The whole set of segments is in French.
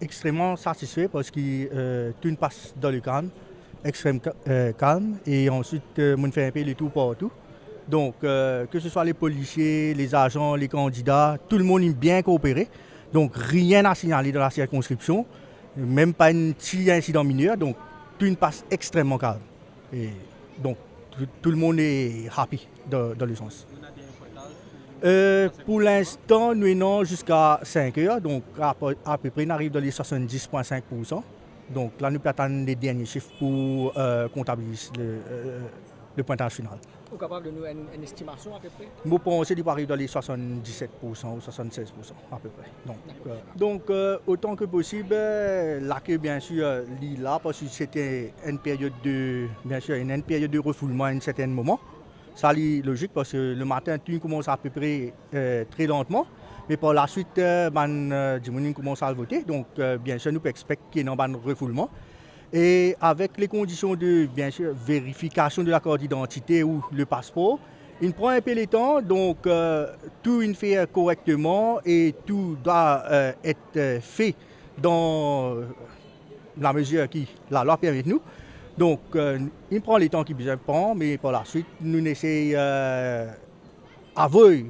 Extrêmement satisfait parce que tout passe dans le calme, extrême calme, et ensuite on fait un peu le tout partout. Donc que ce soit les policiers, les agents, les candidats, tout le monde est bien coopéré. Donc rien à signaler dans la circonscription, même pas un petit incident mineur. Donc tout passe extrêmement calme. Et donc tout le monde est happy dans le sens. Pour l'instant, nous sommes jusqu'à 5 heures, donc à peu près, on arrive dans les 70,5%. Donc là, nous attendons les derniers chiffres pour comptabiliser le pointage final. Vous êtes capable de nous donner une estimation à peu près? Nous pensons qu'il arrive dans les 77% ou 76% à peu près. Donc autant que possible, là que bien sûr, là, parce que c'était une période de refoulement à un certain moment. Ça est logique parce que le matin, tout commence à peu près très lentement. Mais par la suite, on commence à voter. Donc, bien sûr, nous pouvons expecter qu'il y ait un refoulement. Et avec les conditions de, bien sûr, vérification de la carte d'identité ou le passeport, il prend un peu le temps. Donc, tout est fait correctement et tout doit être fait dans la mesure que la loi permet de nous. Donc, il prend le temps qu'il besoin de prendre, mais par la suite, nous essayons avec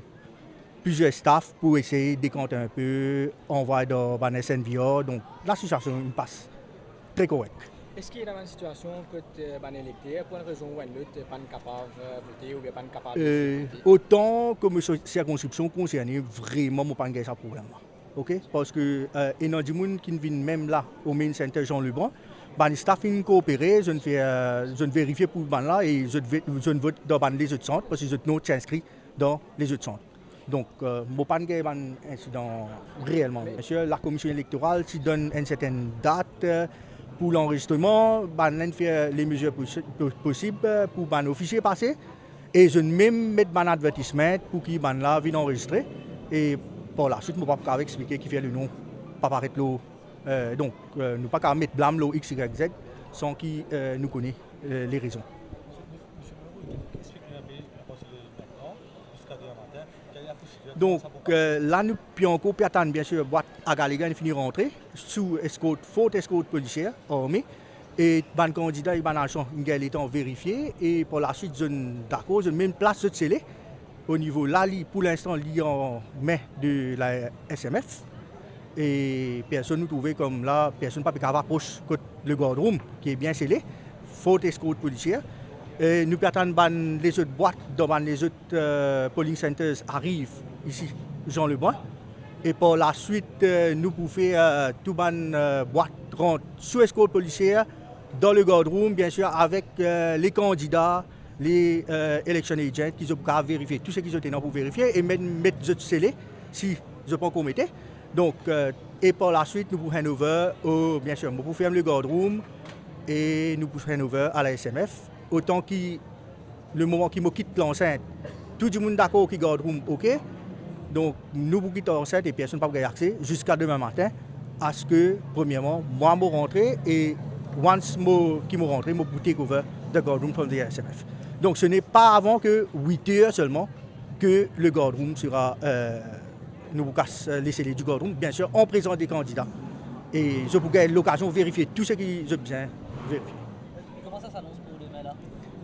plusieurs staffs pour essayer de décanter un peu, envoyer dans le SNVR. Donc, la situation passe très correcte. Est-ce qu'il y a une situation que les électeurs, pour une raison ou une autre, pas capable de voter ou pas capable de voter? Autant que mes circonscriptions concernées, vraiment, je n'ai pas de problème. Okay? Parce que il y a des gens qui viennent même là, au main center Jean Lebrun. Les staff ont coopéré, je vérifie pour là et je vote dans les autres centres parce que je suis inscrit dans les autres centres. Donc, je n'ai pas d'incident réellement. Bien sûr, la commission électorale qui donne une certaine date pour l'enregistrement, on fait les mesures possibles pour les officiers passer. Et je même mettre un avertissement pour qu'ils viennent enregistrer. Et par la suite, je ne peux pas expliquer qui fait le nom, pas paraître l'eau. Donc, nous ne pouvons pas mettre blâme l'eau X, Y, Z sans qu'ils nous connaissent les raisons. Donc là, nous pouvons encore attendre, bien sûr, boîte à Galégan et finir rentrer sous escorte, faute escorte policière, armée. Et les candidats, ils ont été vérifiés. Et pour la suite, d'accord, je même place de scellé. Au niveau là, pour l'instant, il y a en main de la SMF. Et personne nous trouvait comme là, personne pas capable d'approcher le guardroom qui est bien scellé. Faute escorte policière. Et nous attendons les autres boîtes dans les autres polling centers arrivent ici, Jean Lebrun. Et par la suite, nous pouvons faire tout les boîtes rentrent sous escorte policière dans le guardroom, bien sûr, avec les candidats, les election agents qui ont vérifié tout ce qu'ils ont été pour vérifier et mettre les autres scellés si je peux commettre. Donc, et par la suite, nous pouvons handover, bien sûr, nous pouvons fermer le guardroom et nous pouvons handover à la SMF. Autant que le moment qui me quitte l'enceinte, tout le monde d'accord qui garde room, ok. Donc nous pouvons quitter l'enceinte et personne ne peut pas accès jusqu'à demain matin à ce que, premièrement, moi je rentre et once je rentre, je peux take over the guard room from the SMF. Donc ce n'est pas avant que 8 heures seulement que le guard room sera, nous pouvons laisser du guard room, bien sûr, en présence des candidats. Et je pourrais l'occasion de vérifier tout ce qui est besoin vérifier. Comment ça s'annonce pour demain là?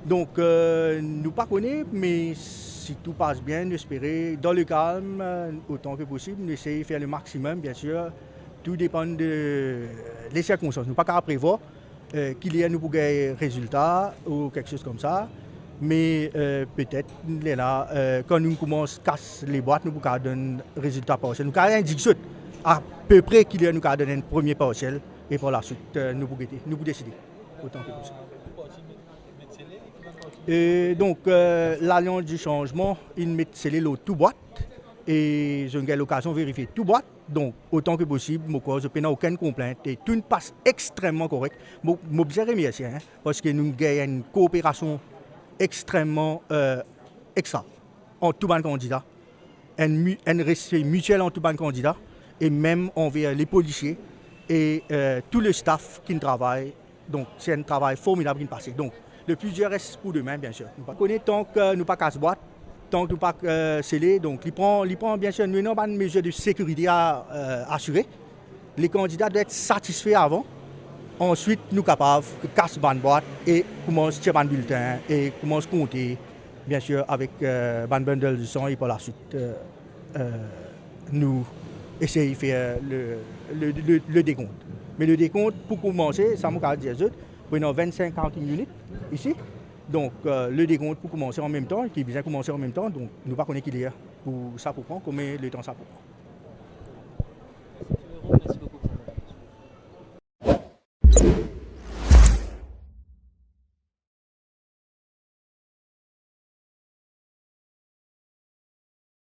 Donc, nous ne connaissons pas, mais si tout passe bien, nous espérons, dans le calme, autant que possible, nous essayons de faire le maximum, bien sûr. Tout dépend des circonstances. Nous ne pouvons pas prévoir qu'il y ait nous des résultats ou quelque chose comme ça. Mais peut-être, là, quand nous commençons à casser les boîtes, nous pouvons donner un résultat partiel. Nous pouvons indiquer à peu près qu'il y a nous donner un premier partiel et par la suite, nous pouvons décider autant que possible. Et donc, l'Alliance du changement, ils mettent scellé tout boîte et je n'ai l'occasion de vérifier tout boîte. Donc, autant que possible, je n'ai aucune complainte et tout passe extrêmement correct. Je bien remercier parce que nous avons une coopération extrêmement extra entre tous les candidats, un respect mutuel entre tous les candidats et même envers les policiers et tout le staff qui travaille. Donc, c'est un travail formidable qui passe. Donc, le plusieurs reste pour demain, bien sûr. Nous ne connaissons tant que nous pas casse-boîte, tant que nous pas scellé. Donc, il prend bien sûr, nous avons une mesure de sécurité à assurer. les candidats doivent être satisfaits avant. Ensuite, nous sommes capables de casser la boîte et commencer à tirer le bulletin et commencer à compter, bien sûr, avec le bundle de sang et par la suite, nous essayer de faire le décompte. Mais le décompte, pour commencer, ça m'a dit pendant 25-40 minutes ici. Donc, le décompte pour commencer en même temps, qui vient commencer en même temps, donc nous ne connaissons pas qu'il y a pour ça pour prendre, combien le temps ça prend.